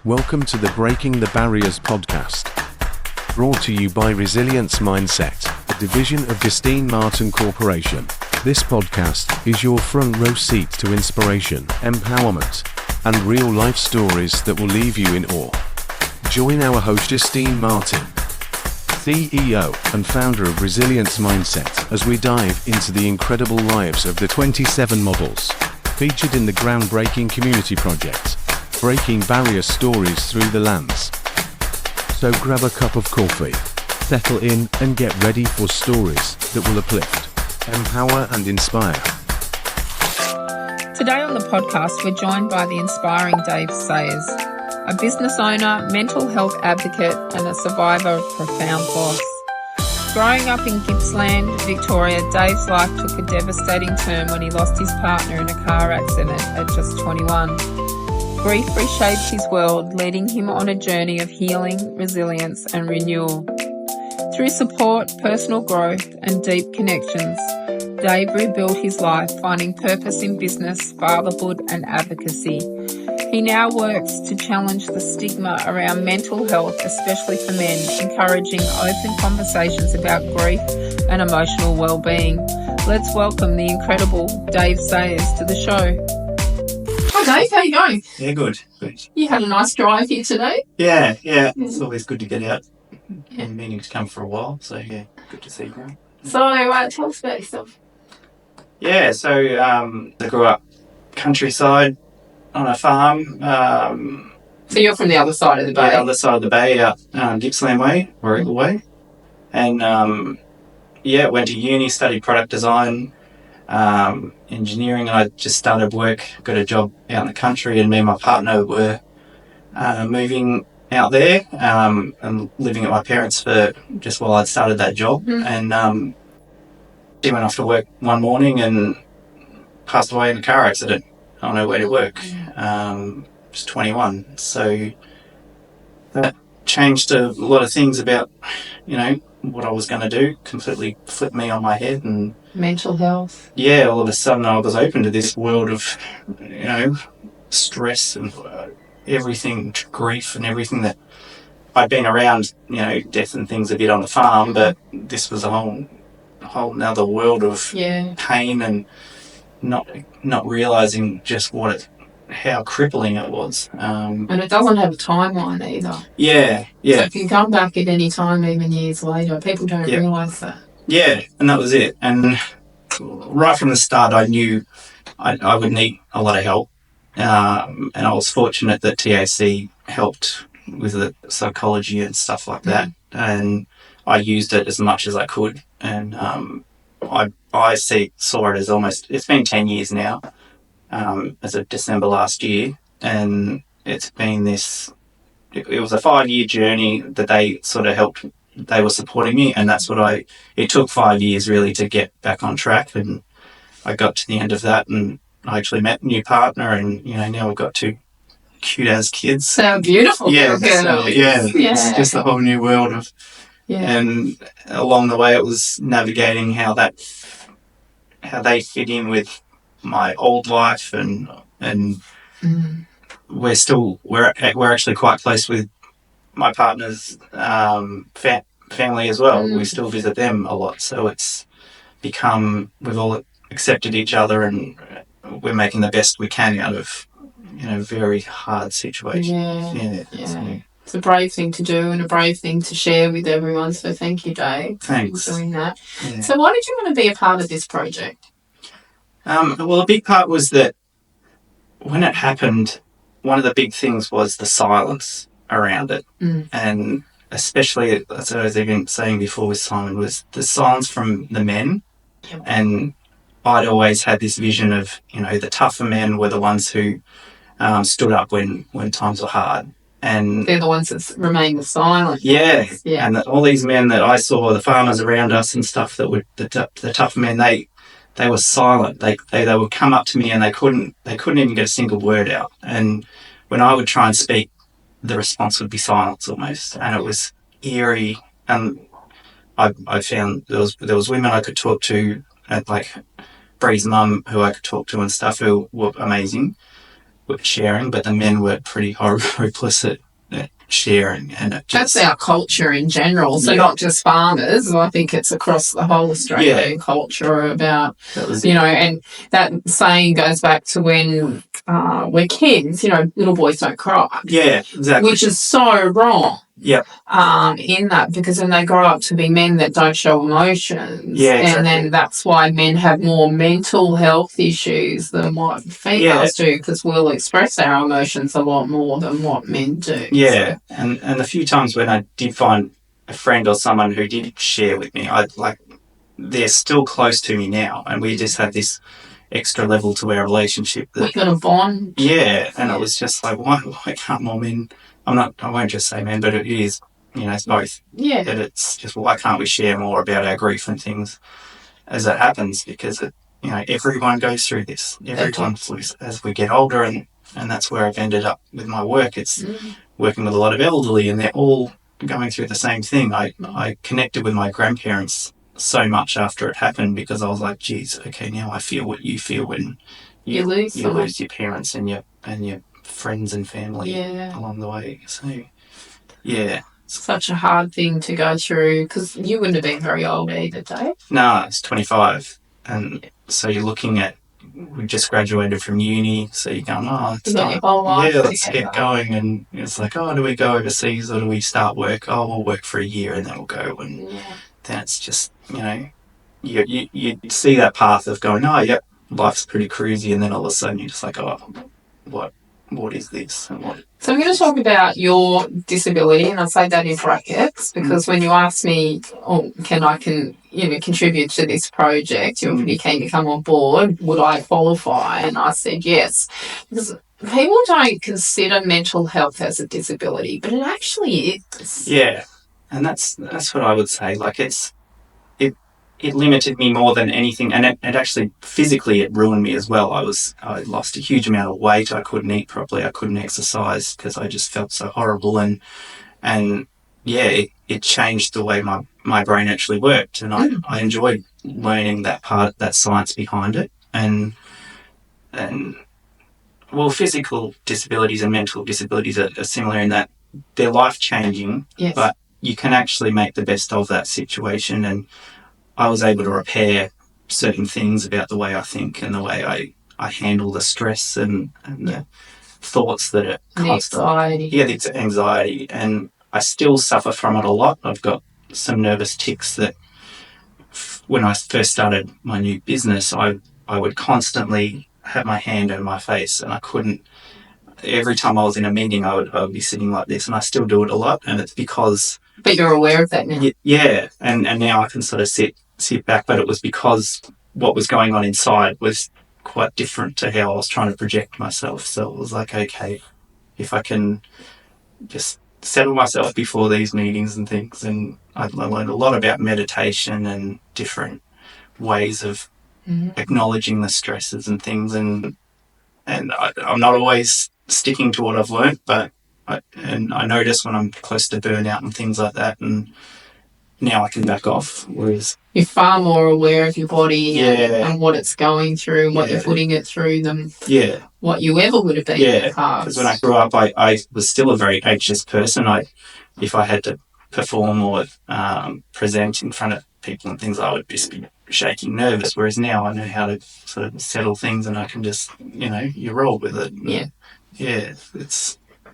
Welcome to the Breaking the Barriers podcast, brought to you by Resilience Mindset, a division of Justine Martin Corporation. This podcast is your front row seat to inspiration, empowerment, and real-life stories that will leave you in awe. Join our host Justine Martin, CEO and founder of Resilience Mindset, as we dive into the incredible lives of the 27 models featured in the groundbreaking community project, Breaking Barrier Stories Through the Lens. So grab a cup of coffee, settle in, and get ready for stories that will uplift, empower, and inspire. Today on the podcast, we're joined by the inspiring DavE Sayers, a business owner, mental health advocate, and a survivor of profound loss. Growing up in Gippsland, Victoria, Dave's life took a devastating turn when he lost his partner in a car accident at just 21. Grief reshaped his world, leading him on a journey of healing, resilience, and renewal. Through support, personal growth, and deep connections, DavE rebuilt his life, finding purpose in business, fatherhood, and advocacy. He now works to challenge the stigma around mental health, especially for men, encouraging open conversations about grief and emotional well-being. Let's welcome the incredible DavE Sayers to the show. Hi Dave, how you going? Yeah, good. You had a nice drive here today. Yeah. It's always good to get out. I'm meaning to come for a while, so yeah, good to see you. So, tell us about yourself. Yeah, so I grew up countryside on a farm. So you're from the other side of the bay? The other side of the bay, out Gippsland way, Warrigal way. And went to uni, studied product design, engineering, and I just started work, got a job out in the country, and me and my partner were moving out there and living at my parents for just while I'd started that job. And he went off to work one morning and passed away in a car accident on her way to work. Just 21. So that changed a lot of things about, what I was going to do, completely flipped me on my head. And mental health. Yeah, all of a sudden I was open to this world of, stress and everything, grief and everything that I'd been around, death and things a bit on the farm, but this was a whole another world of pain and not realising just how crippling it was. And it doesn't have a timeline either. Yeah. So it can come back at any time, even years later. People don't realise that. Yeah, and that was it. And right from the start, I knew I would need a lot of help. And I was fortunate that TAC helped with the psychology and stuff like that. And I used it as much as I could. And I saw it as it's been 10 years now, as of December last year. And it's been it was a 5-year journey that they sort of helped. They were supporting me, and that's it took 5 years really to get back on track. And I got to the end of that, and I actually met a new partner, and now we've got 2 cute as kids. So beautiful. It's just a whole new world of. And along the way, it was navigating how they fit in with my old life, and we're actually quite close with my partner's family as well. We still visit them a lot, so it's become, we've all accepted each other, and we're making the best we can out of very hard situations. It's a brave thing to do and a brave thing to share with everyone, so thank you, Dave. Thanks for doing that. So why did you want to be a part of this project? Well, a big part was that when it happened, one of the big things was the silence around it. And especially, as I was even saying before with Simon, was the silence from the men. And I'd always had this vision of, the tougher men were the ones who stood up when times were hard. And they're the ones that remain silent. Yeah. And all these men that I saw, the farmers around us and stuff, that were the tougher men, they were silent. They would come up to me and they couldn't even get a single word out. And when I would try and speak, the response would be silence almost, and it was eerie. And I found there was women I could talk to, like Bree's mum, who I could talk to and stuff, who were amazing. were sharing, but the men were pretty hopeless at sharing. And it just, that's our culture in general. So not just farmers. I think it's across the whole Australian culture about, and that saying goes back to when we're kids, little boys don't cry. Yeah, exactly. Which is so wrong. Yep. In that, because then they grow up to be men that don't show emotions. Yeah, exactly. And then that's why men have more mental health issues than what females do, because we'll express our emotions a lot more than what men do. Yeah, so. And the few times when I did find a friend or someone who did share with me, they're still close to me now, and we just have this extra level to our relationship. We got a bond. Yeah, and it was just like, why can't more men? I won't just say men, but it is, it's both. Yeah. That it's just, why can't we share more about our grief and things as it happens? Because, everyone goes through this. Everyone, as we get older, and that's where I've ended up with my work. It's working with a lot of elderly, and they're all going through the same thing. I connected with my grandparents so much after it happened, because I was like, geez, okay, now I feel what you feel when you lose your parents and your friends and family along the way. So, yeah. Such a hard thing to go through, because you wouldn't have been very old either, Dave. No, I was 25. And so you're looking at, we just graduated from uni, so you're going, it's time. Your whole life let's get going. And it's like, do we go overseas or do we start work? We'll work for a year and then we'll go. And then it's just, you see that path of going, life's pretty cruisy, and then all of a sudden you're just like, what is this? And what? So I'm going to talk about your disability, and I say that in brackets because when you asked me, can I contribute to this project, you were pretty keen to come on board, would I qualify? And I said yes, because people don't consider mental health as a disability, but it actually is. Yeah, and that's what I would say. Like, it limited me more than anything, and it actually physically it ruined me as well. I lost a huge amount of weight. I couldn't eat properly. I couldn't exercise because I just felt so horrible, and it changed the way my brain actually worked, and I enjoyed learning that science behind it, and well, physical disabilities and mental disabilities are similar in that they're life changing, but you can actually make the best of that situation. And I was able to repair certain things about the way I think and the way I handle the stress and the thoughts that are constant. Anxiety. Yeah, the anxiety. And I still suffer from it a lot. I've got some nervous tics that when I first started my new business, I would constantly have my hand over my face, and I couldn't. Every time I was in a meeting, I would be sitting like this, and I still do it a lot. And it's because... But you're aware of that now. Yeah, and now I can sort of sit back, but it was because what was going on inside was quite different to how I was trying to project myself. So it was like, okay, if I can just settle myself before these meetings and things, and I learned a lot about meditation and different ways of acknowledging the stresses and things, and I'm not always sticking to what I've learned, but I notice when I'm close to burnout and things like that, and now I can back off. Whereas you're far more aware of your body and what it's going through, what you're putting it through, than what you ever would have been in the past. Because when I grew up, I was still a very anxious person. If I had to perform or present in front of people and things, I would just be shaking nervous. Whereas now I know how to sort of settle things, and I can just, you roll with it. Yeah,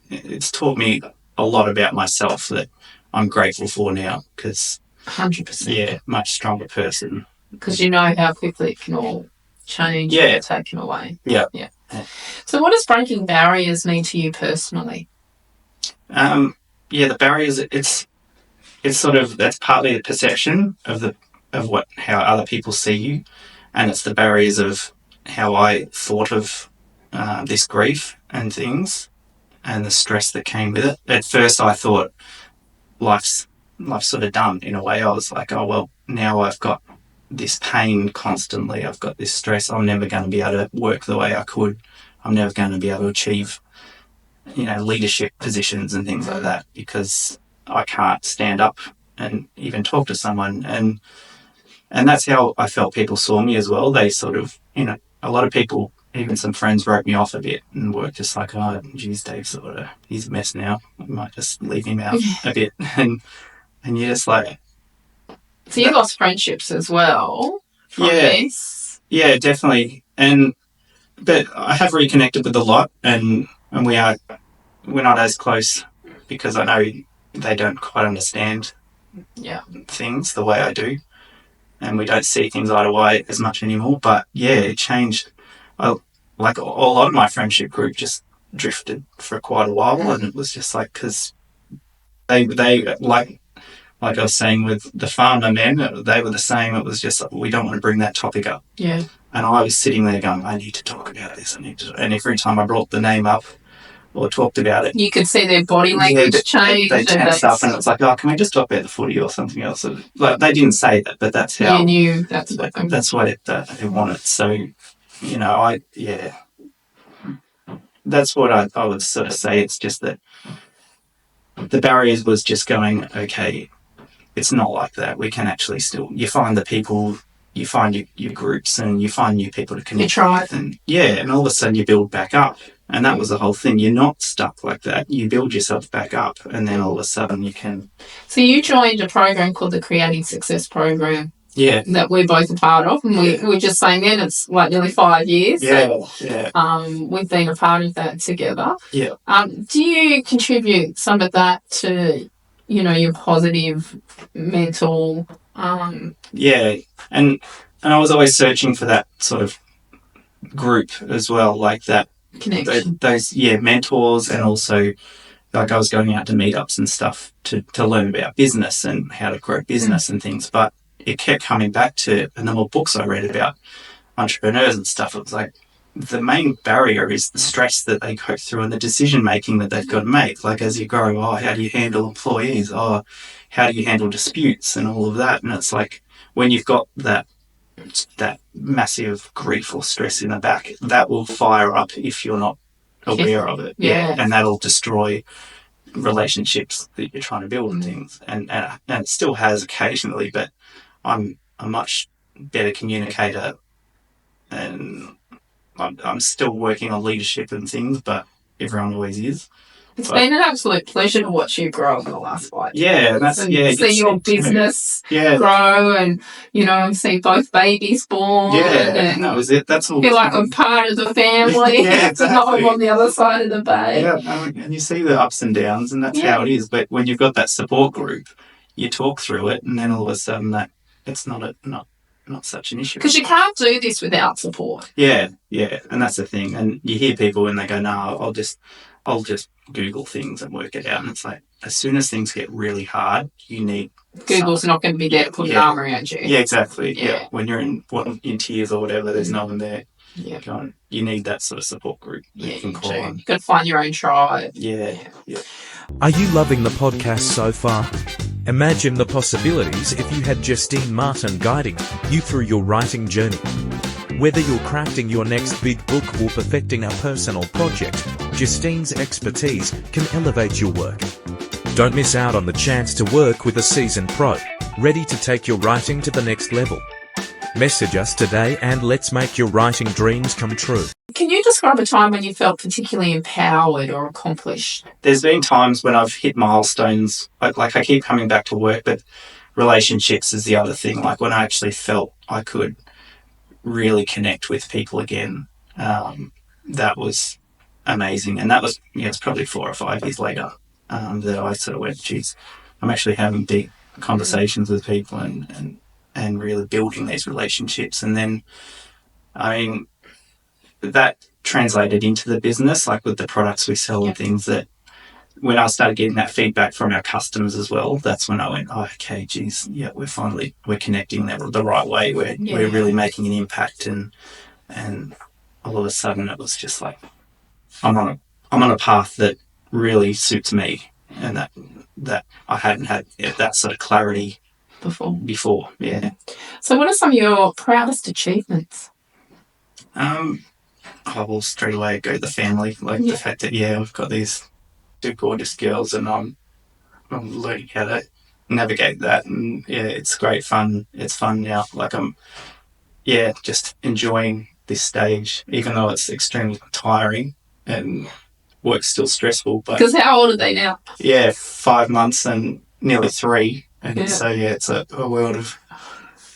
it's taught me a lot about myself that I'm grateful for now, because 100%. Yeah, much stronger person. Because you know how quickly it can all change and get taken away. Yeah. So what does breaking barriers mean to you personally? The barriers, it's sort of, that's partly the perception of how other people see you, and it's the barriers of how I thought of this grief and things, and the stress that came with it. At first I thought life's sort of done in a way. I was like, now I've got this pain constantly, I've got this stress, I'm never going to be able to work the way I could, I'm never going to be able to achieve leadership positions and things like that, because I can't stand up and even talk to someone, and that's how I felt people saw me as well. They sort of, a lot of people even some friends wrote me off a bit and were just like, oh, geez, Dave, he's a mess now. We might just leave him out a bit. And you're just like... So you lost friendships as well from this? Yeah, definitely. But I have reconnected with a lot, and we're not as close because I know they don't quite understand things the way I do, and we don't see things eye to eye as much anymore. But yeah, it changed. Like a lot of my friendship group just drifted for quite a while, and it was just like, because they like I was saying with the farmer men, they were the same. It was just, we don't want to bring that topic up. Yeah. And I was sitting there going, I need to talk about this. And every time I brought the name up or talked about it, you could see their body language change. They tensed up, and it was like, oh, can we just talk about the footy or something else? Like, they didn't say that, but that's how... You knew that's what they wanted. So, that's what I would sort of say. It's just that the barriers was just going, okay, it's not like that. We can actually still... You find the people... You find your groups, and you find new people to connect with. And all of a sudden you build back up. And that was the whole thing. You're not stuck like that. You build yourself back up, and then all of a sudden you can... So you joined a program called the Creating Success Program. Yeah. That we're both a part of. And we're just saying then it's like nearly 5 years. Yeah. We've been a part of that together. Yeah. Do you contribute some of that to, your positive mental... Yeah. And I was always searching for that sort of group as well, like that connection. Those mentors, and also like I was going out to meetups and stuff to learn about business and how to grow business and things. But it kept coming back to, and the more books I read about entrepreneurs and stuff, it was like the main barrier is the stress that they go through and the decision making that they've got to make. Like as you grow, how do you handle employees? How do you handle disputes and all of that? And it's like when you've got that massive grief or stress in the back, that will fire up if you're not aware of it. Yeah. And that'll destroy relationships that you're trying to build and things. And it still has occasionally, but I'm a much better communicator, and I'm still working on leadership and things, but everyone always is. It's been an absolute pleasure to watch you grow in the last 5 years. See your business grow, and see both babies born. And that was it. That's all. Feel like I'm part of the family. Exactly. Not I'm on the other side of the bay. And you see the ups and downs, and that's how it is. But when you've got that support group, you talk through it, and then all of a sudden that it's not such an issue. Because you can't do this without support. Yeah, and that's the thing. And you hear people when they go, "No, I'll just Google things and work it out." And it's like, as soon as things get really hard, you need... Google's not going to be there to put an arm around you. Yeah, exactly. Yeah. When you're in tears or whatever, there's no one there. Yeah. You need that sort of support group that you can call on. You've got to find your own tribe. Yeah. Are you loving the podcast so far? Imagine the possibilities if you had Justine Martin guiding you through your writing journey. Whether you're crafting your next big book or perfecting a personal project, Justine's expertise can elevate your work. Don't miss out on the chance to work with a seasoned pro, ready to take your writing to the next level. Message us today and let's make your writing dreams come true. Can you describe a time when you felt particularly empowered or accomplished? There's been times when I've hit milestones. Like I keep coming back to work, but relationships is the other thing. Like when I actually felt I could really connect with people again, that was amazing. And that was, it's probably 4 or 5 years later that I sort of went, geez, I'm actually having deep conversations with people and really building these relationships. And then, that translated into the business, like with the products we sell and things, that when I started getting that feedback from our customers as well, that's when I went, oh, okay, geez, we're connecting the right way. We're really making an impact, and all of a sudden it was just like, I'm on a path that really suits me, and that I hadn't had that sort of clarity before. Yeah. So what are some of your proudest achievements? Well, straight away go the family, the fact that we've got these 2 gorgeous girls, and I'm learning how to navigate that, and it's great fun. It's fun now. Like I'm just enjoying this stage, even though it's extremely tiring and work's still stressful. But Because how old are they now? yeah, 5 months and nearly 3. And Yeah. so, yeah, it's a world of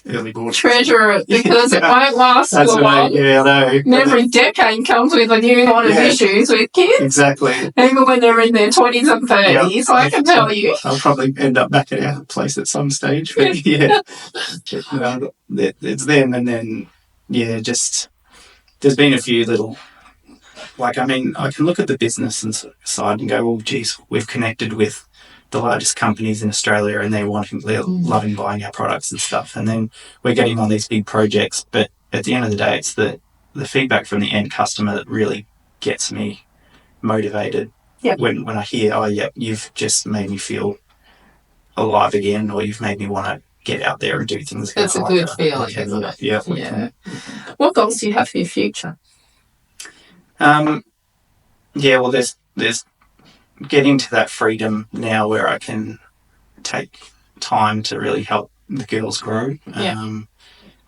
early board. Treasure it, because it won't last That's for long. right. Yeah, I know. Every decade comes with a new line of issues with kids. Exactly. Even when they're in their 20s and 30s, I can tell you. I'll probably end up back at our place at some stage. But yeah, it's them. And then, yeah, just there's been a few little, like, I mean, I can look at the business side and go, well, geez, we've connected with the largest companies in Australia and they're loving buying our products and stuff. And then we're getting on these big projects. But at the end of the day, it's the feedback from the end customer that really gets me motivated. Yep. When I hear, oh, yeah, you've just made me feel alive again, or you've made me want to get out there and do things. That's a good feeling, isn't it? Yeah. What goals do you have for your future? Yeah, well, there's getting to that freedom now where I can take time to really help the girls grow.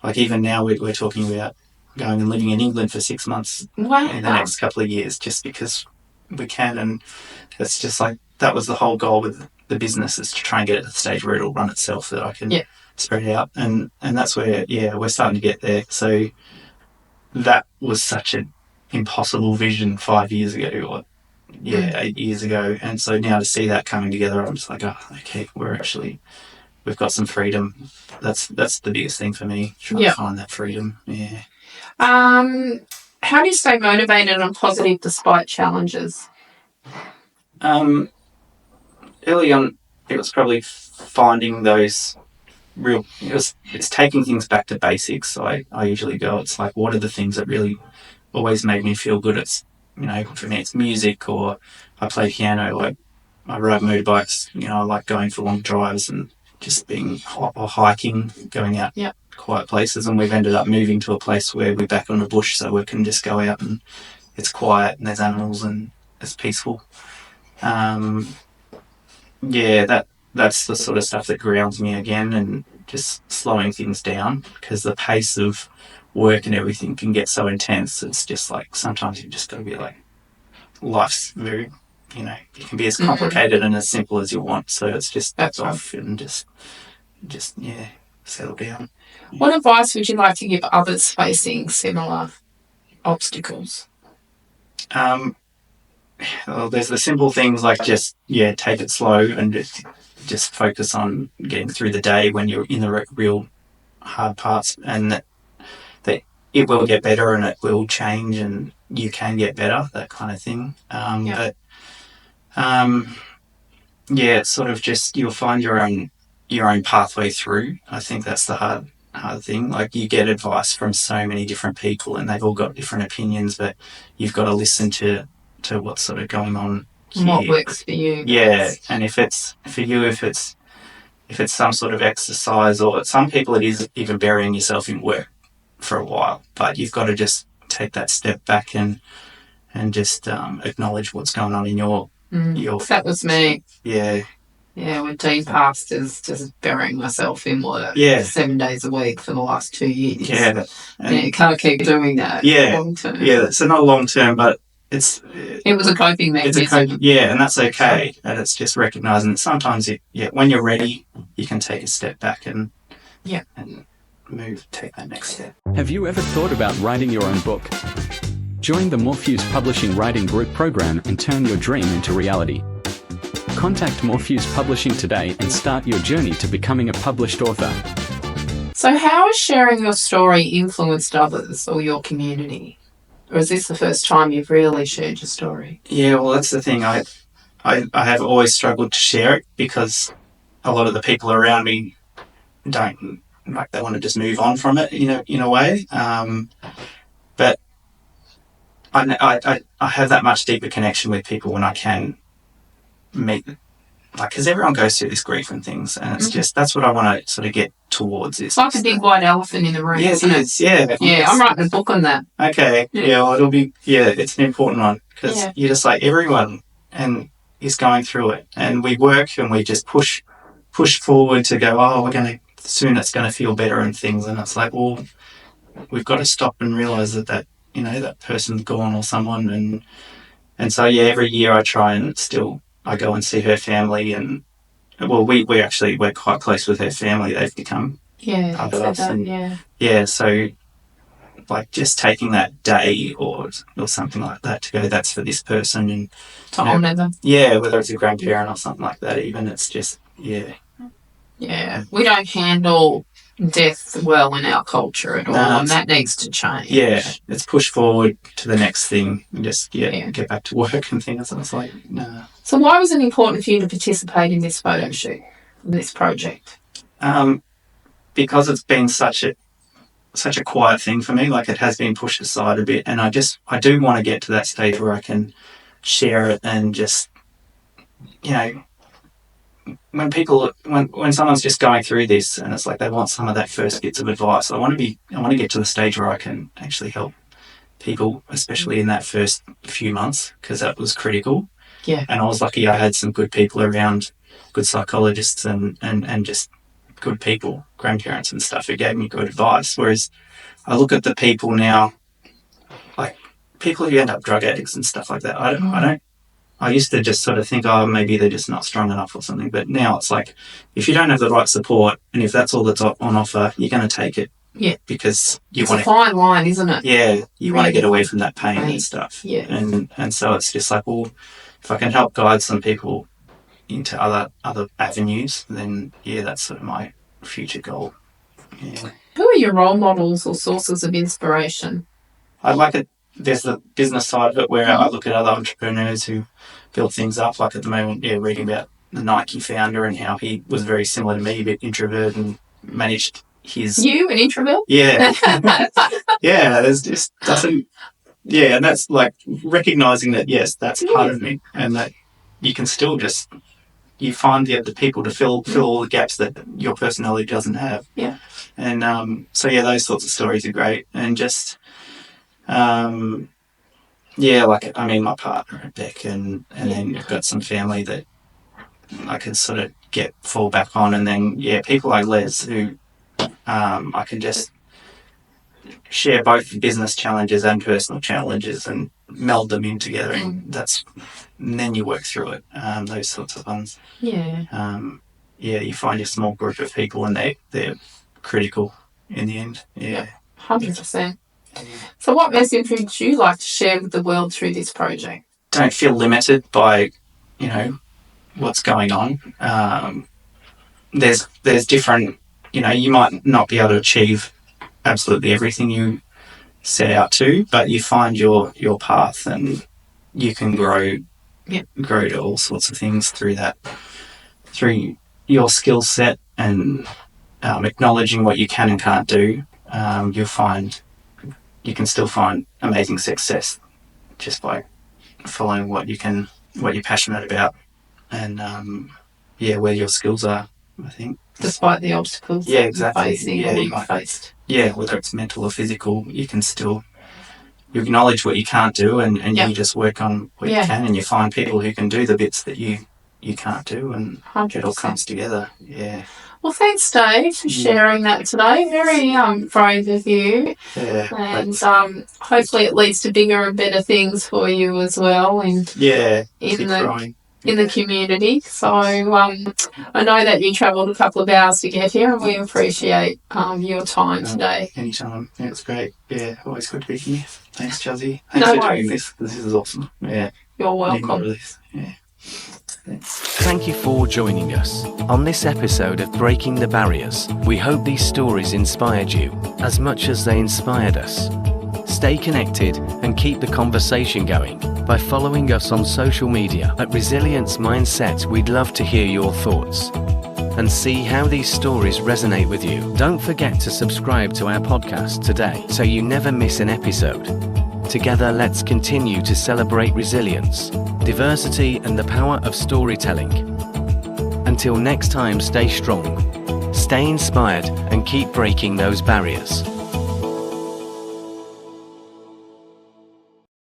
Like even now we're talking about going and living in England for 6 months in the next couple of years, just because we can. And it's just like, that was the whole goal with the business, is to try and get it to the stage where it'll run itself, that I can spread out. And that's where, we're starting to get there. So that was such an impossible vision 5 years ago, or 8 years ago. And so now to see that coming together, I'm just like, oh, okay, we've got some freedom. That's the biggest thing for me, trying to find that freedom. Yeah. How do you stay motivated and positive despite challenges? Early on, it was probably finding those it's taking things back to basics. So I usually go, it's like, what are the things that really always made me feel good? It's, for me, it's music, or I play piano, like I ride motorbikes, I like going for long drives and just being or hiking, going out quiet places. And we've ended up moving to a place where we're back on the bush, so we can just go out and it's quiet and there's animals and it's peaceful. That's the sort of stuff that grounds me again, and just slowing things down, because the pace of work and everything can get so intense. It's just like, sometimes you've just got to be like, life's very, it can be as complicated and as simple as you want. So it's just back off and just settle down. What advice would you like to give others facing similar obstacles? Well, there's the simple things like just, take it slow and just focus on getting through the day when you're in the real hard parts, and that it will get better and it will change and you can get better, that kind of thing. It's sort of just, you'll find your own pathway through. I think that's the hard thing. Like, you get advice from so many different people and they've all got different opinions, but you've got to listen to what's sort of going on here. What works for you. Yeah, and if it's for you, if it's some sort of exercise, or some people it is even burying yourself in work for a while, but you've got to just take that step back and just acknowledge what's going on in your That was me. Yeah, when Dean passed, is just burying myself in work 7 days a week for the last 2 years. You can't keep doing that long term. Yeah, it's not long term, but it was a coping mechanism. And that's okay. And it's just recognising that sometimes when you're ready, you can take a step back and take that next step. Have you ever thought about writing your own book? Join the Morpheus Publishing Writing Group program and turn your dream into reality. Contact Morpheus Publishing today and start your journey to becoming a published author. So how has sharing your story influenced others or your community? Or is this the first time you've really shared your story? Yeah, well, that's the thing. I have always struggled to share it, because a lot of the people around me don't, like, they want to just move on from it, in a way. But I have that much deeper connection with people when I can meet, like, because everyone goes through this grief and things, and it's just, that's what I want to sort of get towards. It's like a big white elephant in the room. Yes, it is. Yeah. Yeah, I'm writing a book on that. Okay. Yeah, well, it'll be, it's an important one, because you're just like, everyone and is going through it, and we work and we just push forward to go, soon it's going to feel better and things, and it's like, well, we've got to stop and realise that that person's gone or someone, and so every year I try and I go and see her family, and well, we're quite close with her family. They've become part of us, so like just taking that day or something like that to go, that's for this person, and to honour them. Yeah, whether it's a grandparent or something like that, even it's just Yeah, we don't handle death well in our culture at all, and that needs to change. Yeah, it's push forward to the next thing and just get back to work and things. And it's like, nah. So why was it important for you to participate in this photo shoot, in this project? Because it's been such a quiet thing for me. Like, it has been pushed aside a bit, and I do want to get to that stage where I can share it and just, when someone's just going through this and it's like they want some of that first bits of advice, I want to get to the stage where I can actually help people, especially in that first few months, because that was critical. Yeah. And I was lucky I had some good people around, good psychologists and just good people, grandparents and stuff, who gave me good advice. Whereas I look at the people now, like people who end up drug addicts and stuff like that, I used to just sort of think, oh, maybe they're just not strong enough or something. But now it's like, if you don't have the right support and if that's all that's on offer, you're going to take it. Yeah. Because it's a fine line, isn't it? Yeah. You want to get away from that pain and stuff. Yeah. And so it's just like, well, if I can help guide some people into other avenues, then that's sort of my future goal. Yeah. Who are your role models or sources of inspiration? There's the business side of it where I look at other entrepreneurs who build things up. Like at the moment, reading about the Nike founder and how he was very similar to me, a bit introvert, and managed his... You, an introvert? Yeah. Yeah, there's just doesn't... Yeah, and that's like recognising that, yes, that's part of me, and that you can still just... You find the other people to fill all the gaps that your personality doesn't have. Yeah. And those sorts of stories are great. And just... my partner at Beck, and then I've got some family that I can sort of fall back on, and then people like Les who I can just share both business challenges and personal challenges and meld them in together, and then you work through it. Those sorts of ones. Yeah. You find your small group of people, and they're critical in the end. Yeah. 100%. So what message would you like to share with the world through this project? Don't feel limited by, what's going on. There's different, you might not be able to achieve absolutely everything you set out to, but you find your path, and you can grow to all sorts of things through your skill set, and acknowledging what you can and can't do. You'll find you can still find amazing success just by following what you're passionate about, and where your skills are, I think. Despite the obstacles exactly. you've faced. Yeah, whether it's mental or physical, you acknowledge what you can't do, and you just work on what you can, and you find people who can do the bits that you can't do, and 100%. It all comes together. Yeah. Well, thanks, Dave, for sharing that today. Very brave of you. Yeah. And hopefully it leads to bigger and better things for you as well. And growing. In the community. So I know that you travelled a couple of hours to get here, and we appreciate your time today. Anytime. Yeah, it's great. Yeah, always good to be here. Thanks, Chuzzy. Thanks for doing this. This is awesome. Yeah. You're welcome. Need more of this. Yeah. Thank you for joining us on this episode of Breaking the Barriers. We hope these stories inspired you as much as they inspired us. Stay connected and keep the conversation going by following us on social media at Resilience Mindset. We'd love to hear your thoughts and see how these stories resonate with you. Don't forget to subscribe to our podcast today so you never miss an episode. Together, let's continue to celebrate resilience, diversity, and the power of storytelling. Until next time, stay strong, stay inspired, and keep breaking those barriers.